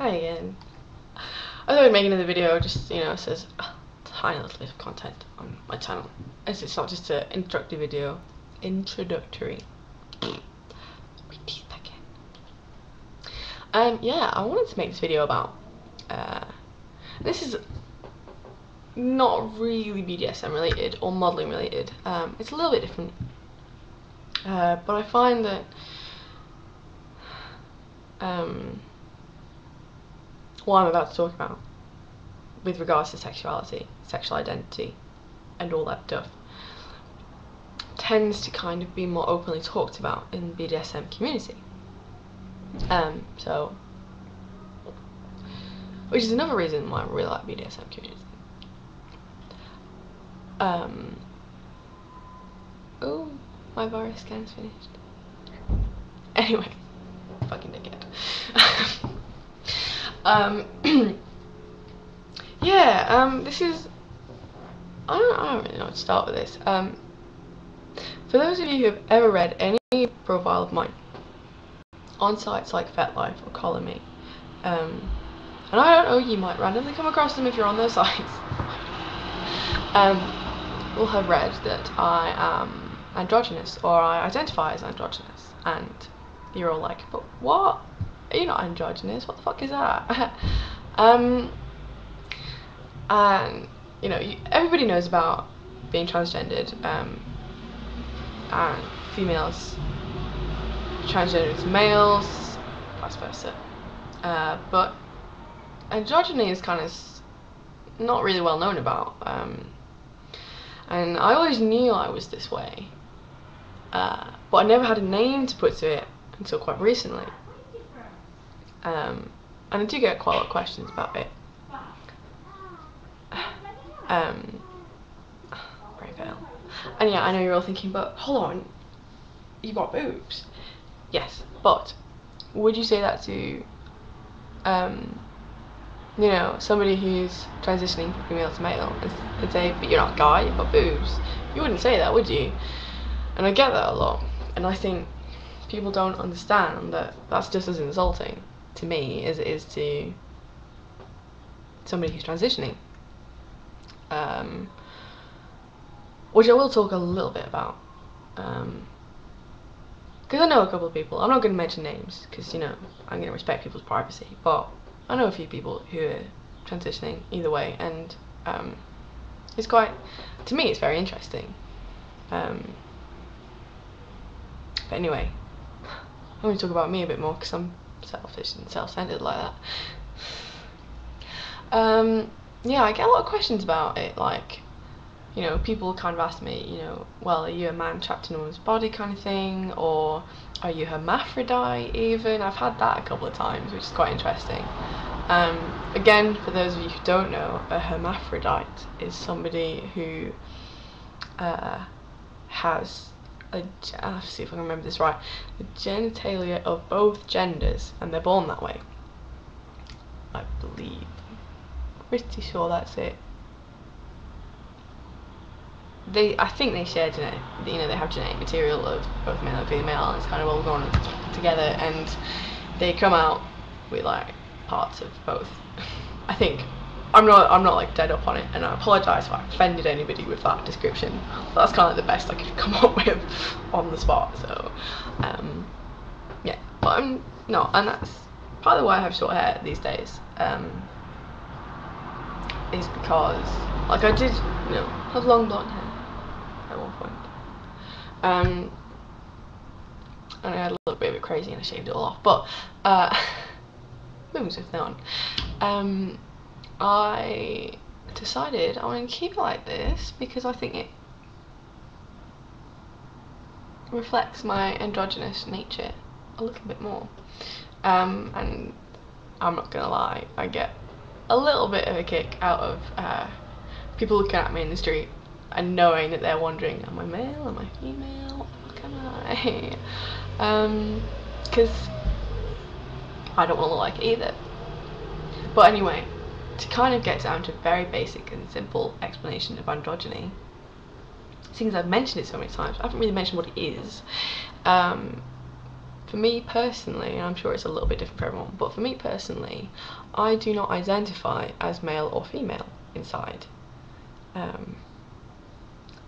Hi again. I thought I'd make another video, just, you know, it says tiny little bit of content on my channel. It's not just an introductory video. Introductory. Repeat that again. Yeah, I wanted to make this video about, this is not really BDSM related or modelling related. It's a little bit different. But I find that what I'm about to talk about with regards to sexuality, sexual identity and all that stuff tends to kind of be more openly talked about in the BDSM community. So which is another reason why I really like BDSM community. Oh, my virus scan's finished. Anyway, fucking dickhead. Yeah, this is, I don't really know how to start with this. For those of you who have ever read any profile of mine on sites like FetLife or Color Me, and I don't know, you might randomly come across them if you're on those sites, will have read that I am androgynous, or I identify as androgynous, and you're all like, but what? You're not androgynous, what the fuck is that? And you know, everybody knows about being transgendered, and females transgendered to males, vice versa. But androgyny is kind of not really well known about, and I always knew I was this way, but I never had a name to put to it until quite recently. And I do get quite a lot of questions about it. Very veil. And yeah, I know you're all thinking, but hold on, you got boobs. Yes, but would you say that to, you know, somebody who's transitioning from female to male and say, but you're not a guy, you've got boobs? You wouldn't say that, would you? And I get that a lot, and I think people don't understand that that's just as insulting to me as it is to somebody who's transitioning. Which I will talk a little bit about, because I know a couple of people. I'm not going to mention names because, you know, I'm going to respect people's privacy, but I know a few people who are transitioning either way, and it's quite, to me, it's very interesting. But anyway, I'm going to talk about me a bit more because I'm selfish and self-centered like that. Yeah, I get a lot of questions about it, like, you know, people kind of ask me, you know, well, are you a man trapped in a woman's body kind of thing, or are you hermaphrodite even? I've had that a couple of times, which is quite interesting. Again, for those of you who don't know, a hermaphrodite is somebody who has a, I'll have to see if I can remember this right, the genitalia of both genders, and they're born that way, I believe. Pretty sure that's it. I think they share genetic, you know, they have genetic material of both male and female, and it's kind of all gone together, and they come out with like parts of both. I think I'm not like dead up on it, and I apologise if I offended anybody with that description. But that's kind of the best I could come up with on the spot. So yeah, but I'm not, and that's partly why I have short hair these days. Is because, like, I did, you know, have long blonde hair at one point, and I had a little bit of it crazy and I shaved it all off, but moving swiftly on, I decided I want to keep it like this because I think it reflects my androgynous nature a little bit more, and I'm not gonna lie, I get a little bit of a kick out of people looking at me in the street and knowing that they're wondering, am I male, am I female, what am I? Because I don't want to look like either. But anyway, to kind of get down to a very basic and simple explanation of androgyny, seeing as I've mentioned it so many times, I haven't really mentioned what it is. for me personally, and I'm sure it's a little bit different for everyone, but for me personally, I do not identify as male or female inside.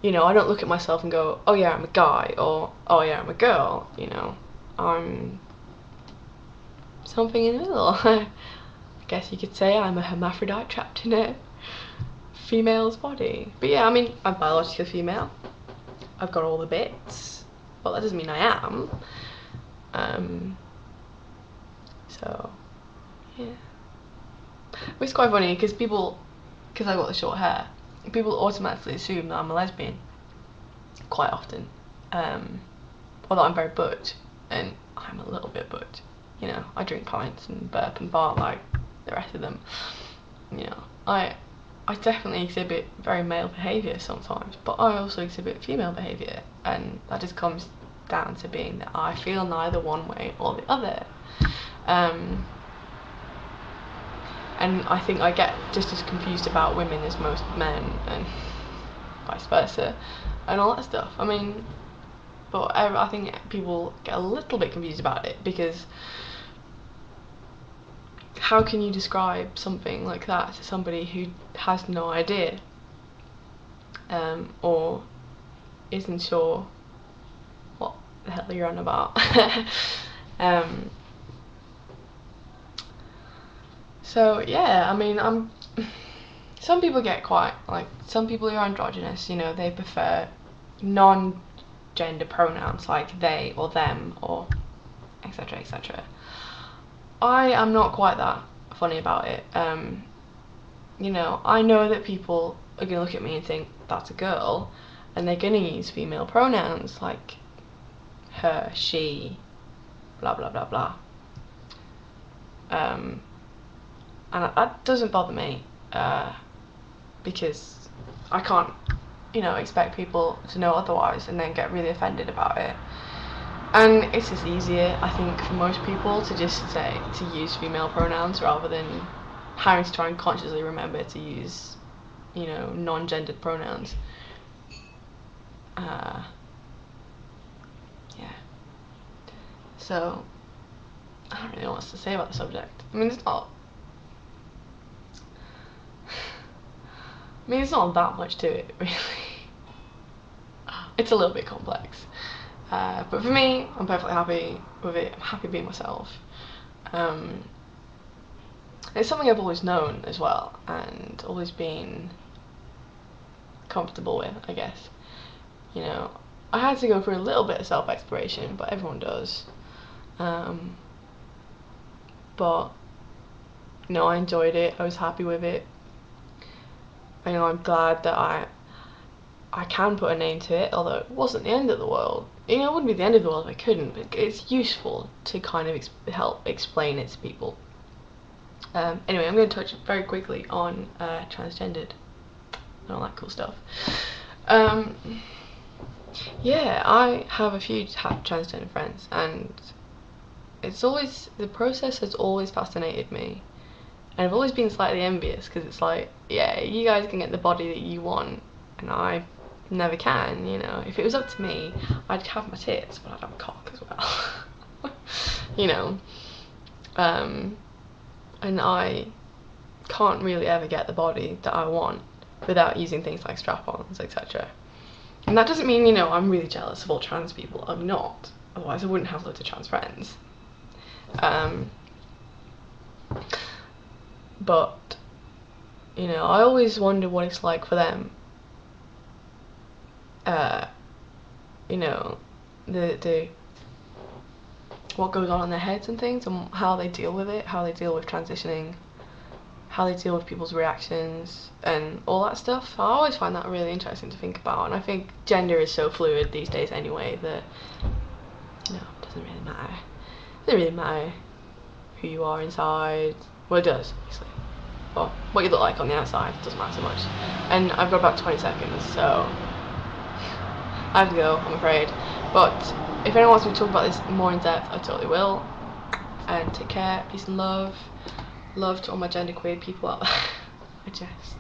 You know, I don't look at myself and go, oh yeah, I'm a guy, or oh yeah, I'm a girl. You know, I'm something in the middle. I guess you could say I'm a hermaphrodite trapped in a female's body. But yeah, I mean, I'm biologically female. I've got all the bits, but that doesn't mean I am. So yeah, it's quite funny because I've got the short hair, people automatically assume that I'm a lesbian quite often, although I'm very butch, and I'm a little bit butch. You know, I drink pints and burp and fart like the rest of them. You know, I definitely exhibit very male behaviour sometimes, but I also exhibit female behaviour, and that just comes down to being that I feel neither one way or the other. And I think I get just as confused about women as most men, and vice versa, and all that stuff. I mean, but I think people get a little bit confused about it, because how can you describe something like that to somebody who has no idea, or isn't sure what the hell you're on about? So yeah, I mean, some people get quite, like, some people who are androgynous, you know, they prefer non-gender pronouns like they or them or etc, etc. I am not quite that funny about it. You know, I know that people are going to look at me and think that's a girl, and they're going to use female pronouns like her, she, blah blah blah blah. And that doesn't bother me, because I can't, you know, expect people to know otherwise and then get really offended about it. And it's just easier, I think, for most people to just say to use female pronouns rather than having to try and consciously remember to use, you know, non-gendered pronouns. Yeah. So I don't really know what else to say about the subject. I mean, it's not that much to it, really. It's a little bit complex. But for me, I'm perfectly happy with it. I'm happy being myself. It's something I've always known as well, and always been comfortable with, I guess. You know, I had to go through a little bit of self-exploration, but everyone does. But, you know, I enjoyed it. I was happy with it. You know, I'm glad that I can put a name to it, although it wasn't the end of the world. You know, it wouldn't be the end of the world if I couldn't, but it's useful to kind of help explain it to people. Anyway, I'm going to touch very quickly on transgendered and all that cool stuff. Yeah, I have a few transgender friends, and the process has always fascinated me. And I've always been slightly envious, because it's like, yeah, you guys can get the body that you want, and I never can, you know. If it was up to me, I'd have my tits, but I'd have a cock as well. You know. And I can't really ever get the body that I want without using things like strap-ons, etc. And that doesn't mean, you know, I'm really jealous of all trans people. I'm not. Otherwise I wouldn't have loads of trans friends. But, you know, I always wonder what it's like for them. You know, what goes on in their heads and things, and how they deal with it, how they deal with transitioning, how they deal with people's reactions, and all that stuff. I always find that really interesting to think about, and I think gender is so fluid these days anyway that, you know, it doesn't really matter. It doesn't really matter who you are inside. Well, it does, obviously. Well, what you look like on the outside doesn't matter so much. And I've got about 20 seconds, so I have to go, I'm afraid. But if anyone wants me to talk about this more in depth, I totally will. And take care, peace and love. Love to all my genderqueer people out there. I jest.